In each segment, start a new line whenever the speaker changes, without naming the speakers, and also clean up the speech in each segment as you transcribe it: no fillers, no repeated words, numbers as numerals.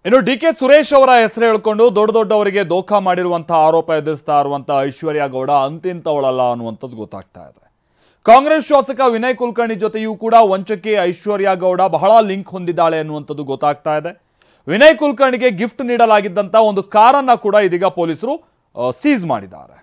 ಇನ್ನು ಡಿಕೆ ಸುರೇಶ್ ಅವರ ಹೆಸರು ಹೇಳಿಕೊಂಡು ದೊಡ್ಡವರಿಗೆ ದೋಖಾ ಮಾಡಿರುವಂತಹ ಆರೋಪ ಎದುರಿಸ್ತಾ ಇರುವಂತಹ ಐಶ್ವರ್ಯ ಗೌಡ ಅಂತಿಂತವಳಲ್ಲ ಅನ್ನುವಂಥದ್ದು ಗೊತ್ತಾಗ್ತಾ ಇದೆ. ಕಾಂಗ್ರೆಸ್ ಶಾಸಕ ವಿನಯ್ ಕುಲಕರ್ಣಿ ಜೊತೆಯೂ ಕೂಡ ವಂಚಕಿ ಐಶ್ವರ್ಯ ಗೌಡ ಬಹಳ ಲಿಂಕ್ ಹೊಂದಿದ್ದಾಳೆ ಅನ್ನುವಂಥದ್ದು ಗೊತ್ತಾಗ್ತಾ ಇದೆ. ವಿನಯ್ ಕುಲಕರ್ಣಿಗೆ ಗಿಫ್ಟ್ ನೀಡಲಾಗಿದ್ದಂತ ಒಂದು ಕಾರನ್ನ ಕೂಡ ಇದೀಗ ಪೊಲೀಸರು ಸೀಸ್ ಮಾಡಿದ್ದಾರೆ.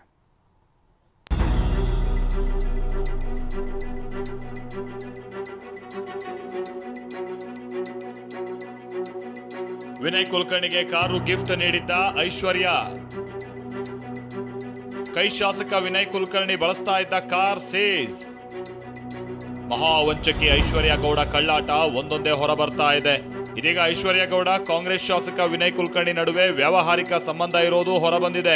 ವಿನಯ್ ಕುಲಕರ್ಣಿಗೆ ಕಾರು ಗಿಫ್ಟ್ ನೀಡಿದ್ದ ಐಶ್ವರ್ಯ. ಕೈ ಶಾಸಕ ವಿನಯ್ ಕುಲಕರ್ಣಿ ಬಳಸ್ತಾ ಇದ್ದ ಕಾರ್ ಸೀಸ್. ಮಹಾವಂಚಕಿ ಐಶ್ವರ್ಯ ಗೌಡ ಕಳ್ಳಾಟ ಒಂದೊಂದೇ ಹೊರ ಬರ್ತಾ ಇದೆ. ಇದೀಗ ಐಶ್ವರ್ಯ ಗೌಡ ಕಾಂಗ್ರೆಸ್ ಶಾಸಕ ವಿನಯ್ ಕುಲಕರ್ಣಿ ನಡುವೆ ವ್ಯಾವಹಾರಿಕ ಸಂಬಂಧ ಇರೋದು ಹೊರಬಂದಿದೆ.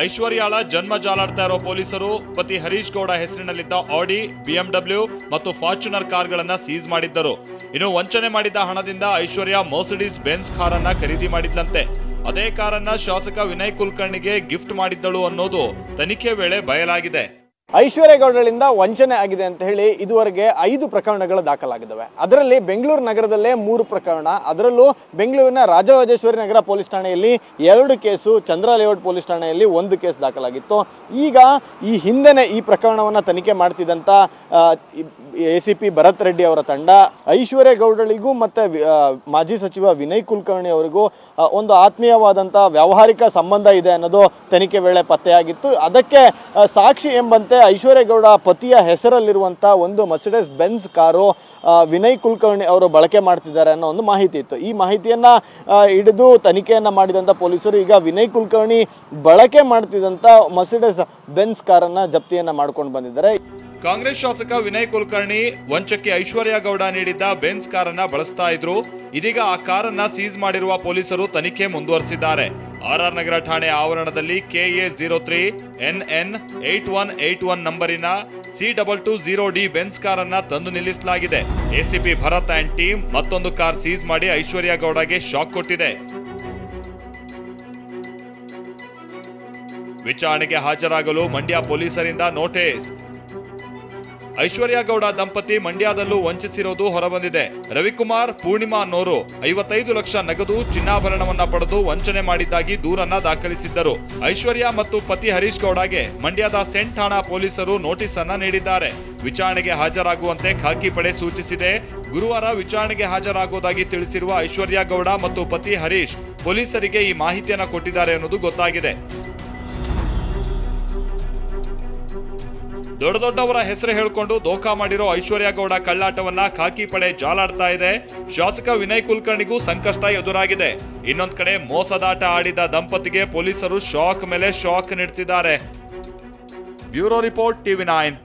ಐಶ್ವರ್ಯಾಳ ಜನ್ಮ ಜಾಲಾಡ್ತಾ ಇರೋ ಪೊಲೀಸರು ಪತಿ ಹರೀಶ್ ಗೌಡ ಹೆಸರಿನಲ್ಲಿದ್ದ ಆಡಿ, BMW ಮತ್ತು ಫಾರ್ಚುನರ್ ಕಾರ್ಗಳನ್ನ ಸೀಸ್ ಮಾಡಿದ್ದರು. ಇನ್ನು ವಂಚನೆ ಮಾಡಿದ್ದ ಹಣದಿಂದ ಐಶ್ವರ್ಯ ಮರ್ಸಿಡೀಸ್ ಬೆನ್ಸ್ ಕಾರನ್ನ ಖರೀದಿ ಮಾಡಿದ್ಲಂತೆ. ಅದೇ ಕಾರನ್ನ ಶಾಸಕ ವಿನಯ್ ಕುಲಕರ್ಣಿಗೆ ಗಿಫ್ಟ್ ಮಾಡಿದ್ದಳು ಅನ್ನೋದು ತನಿಖೆ ವೇಳೆ ಬಯಲಾಗಿದೆ.
ಐಶ್ವರ್ಯ ಗೌಡಳಿಂದ ವಂಚನೆ ಆಗಿದೆ ಅಂತ ಹೇಳಿ ಇದುವರೆಗೆ 5 ಪ್ರಕರಣಗಳು ದಾಖಲಾಗಿದ್ದಾವೆ. ಅದರಲ್ಲಿ ಬೆಂಗಳೂರು ನಗರದಲ್ಲೇ 3 ಪ್ರಕರಣ, ಅದರಲ್ಲೂ ಬೆಂಗಳೂರಿನ ರಾಜರಾಜೇಶ್ವರಿ ನಗರ ಪೊಲೀಸ್ ಠಾಣೆಯಲ್ಲಿ 2 ಕೇಸು, ಚಂದ್ರ ಲೇಔಟ್ ಪೊಲೀಸ್ ಠಾಣೆಯಲ್ಲಿ 1 ಕೇಸ್ ದಾಖಲಾಗಿತ್ತು. ಈಗ ಈ ಹಿಂದೆನೇ ಈ ಪ್ರಕರಣವನ್ನು ತನಿಖೆ ಮಾಡ್ತಿದ್ದಂಥ ACP ಭರತ್ ರೆಡ್ಡಿ ಅವರ ತಂಡ ಐಶ್ವರ್ಯ ಗೌಡಳಿಗೂ ಮತ್ತು ಮಾಜಿ ಸಚಿವ ವಿನಯ್ ಕುಲಕರ್ಣಿ ಅವರಿಗೂ ಒಂದು ಆತ್ಮೀಯವಾದಂಥ ವ್ಯಾವಹಾರಿಕ ಸಂಬಂಧ ಇದೆ ಅನ್ನೋದು ತನಿಖೆ ವೇಳೆ ಪತ್ತೆಯಾಗಿತ್ತು. ಅದಕ್ಕೆ ಸಾಕ್ಷಿ ಎಂಬಂತೆ ಐಶ್ವರ್ಯ ಗೌಡ ಪತಿಯ ಹೆಸರಲ್ಲಿರುವಂಥ ಒಂದು Mercedes Benz car Vinay Kulkarni ಅವರು ಬಳಕೆ ಮಾಡ್ತಿದ್ದಾರೆ ಅನ್ನೋ ಒಂದು ಮಾಹಿತಿ ಇತ್ತು. ಈ ಮಾಹಿತಿಯನ್ನು ಹಿಡಿದು ತನಿಖೆಯನ್ನು ಮಾಡಿದಂಥ ಪೊಲೀಸರು ಈಗ ವಿನಯ್ ಕುಲಕರ್ಣಿ ಬಳಕೆ ಮಾಡ್ತಿದ್ದಂಥ ಮರ್ಸಿಡೀಸ್ ಬೆನ್ಸ್ ಕಾರನ್ನು ಜಪ್ತಿಯನ್ನು ಮಾಡ್ಕೊಂಡು ಬಂದಿದ್ದಾರೆ.
ಕಾಂಗ್ರೆಸ್ ಶಾಸಕ ವಿನಯ್ ಕುಲಕರ್ಣಿ ವಂಚಕಿ ಐಶ್ವರ್ಯ ಗೌಡ ನೀಡಿದ್ದ ಬೆನ್ಸ್ ಕಾರನ್ನ ಬಳಸ್ತಾ ಇದ್ರು. ಇದೀಗ ಆ ಕಾರನ್ನ ಸೀಸ್ ಮಾಡಿರುವ ಪೊಲೀಸರು ತನಿಖೆ ಮುಂದುವರೆಸಿದ್ದಾರೆ. RR ನಗರ ಠಾಣೆ ಆವರಣದಲ್ಲಿ KA03 NN 8181 ನಂಬರಿನ C220D ಬೆನ್ಸ್ ಕಾರನ್ನ ತಂದು ನಿಲ್ಲಿಸಲಾಗಿದೆ. ACP ಭರತ್ ಅಂಡ್ ಟೀಮ್ ಮತ್ತೊಂದು ಕಾರ್ ಸೀಸ್ ಮಾಡಿ ಐಶ್ವರ್ಯ ಗೌಡಗೆ ಶಾಕ್ ಕೊಟ್ಟಿದೆ. ವಿಚಾರಣೆಗೆ ಹಾಜರಾಗಲು ಮಂಡ್ಯ ಪೊಲೀಸರಿಂದ ನೋಟಿಸ್. ಐಶ್ವರ್ಯ ಗೌಡ ದಂಪತಿ ಮಂಡ್ಯದಲ್ಲೂ ವಂಚಿಸಿರೋದು ಹೊರಬಂದಿದೆ. ರವಿಕುಮಾರ್, ಪೂರ್ಣಿಮಾ ಅನ್ನೋರು 55 ಲಕ್ಷ ನಗದು ಚಿನ್ನಾಭರಣವನ್ನ ಪಡೆದು ವಂಚನೆ ಮಾಡಿದ್ದಾಗಿ ದೂರನ್ನ ದಾಖಲಿಸಿದ್ದರು. ಐಶ್ವರ್ಯ ಮತ್ತು ಪತಿ ಹರೀಶ್ ಗೌಡಗೆ ಮಂಡ್ಯದ ಸೆಂಟ್ ಠಾಣಾ ಪೊಲೀಸರು ನೋಟಿಸ್ ಅನ್ನ ನೀಡಿದ್ದಾರೆ. ವಿಚಾರಣೆಗೆ ಹಾಜರಾಗುವಂತೆ ಖಾಕಿ ಪಡೆ ಸೂಚಿಸಿದೆ. ಗುರುವಾರ ವಿಚಾರಣೆಗೆ ಹಾಜರಾಗುವುದಾಗಿ ತಿಳಿಸಿರುವ ಐಶ್ವರ್ಯ ಗೌಡ ಮತ್ತು ಪತಿ ಹರೀಶ್ ಪೊಲೀಸರಿಗೆ ಈ ಮಾಹಿತಿಯನ್ನ ಕೊಟ್ಟಿದ್ದಾರೆ ಅನ್ನೋದು ಗೊತ್ತಾಗಿದೆ. ದೊಡ್ಡವರ ಹೆಸರು ಹೇಳಿಕೊಂಡು ದೋಖಾ ಮಾಡಿರೋ ಐಶ್ವರ್ಯ ಗೌಡ ಕಳ್ಳಾಟವನ್ನ ಖಾಕಿ ಪಡೆ ಜಾಲಾಡ್ತಾ ಇದೆ. ಶಾಸಕ ವಿನಯ್ ಕುಲಕರ್ಣಿಗೂ ಸಂಕಷ್ಟ ಎದುರಾಗಿದೆ. ಇನ್ನೊಂದ್ ಕಡೆ ಮೋಸದಾಟ ಆಡಿದ ದಂಪತಿಗೆ ಪೊಲೀಸರು ಶಾಕ್ ಮೇಲೆ ಶಾಕ್ ನೀಡ್ತಿದ್ದಾರೆ. Bureau report TV9.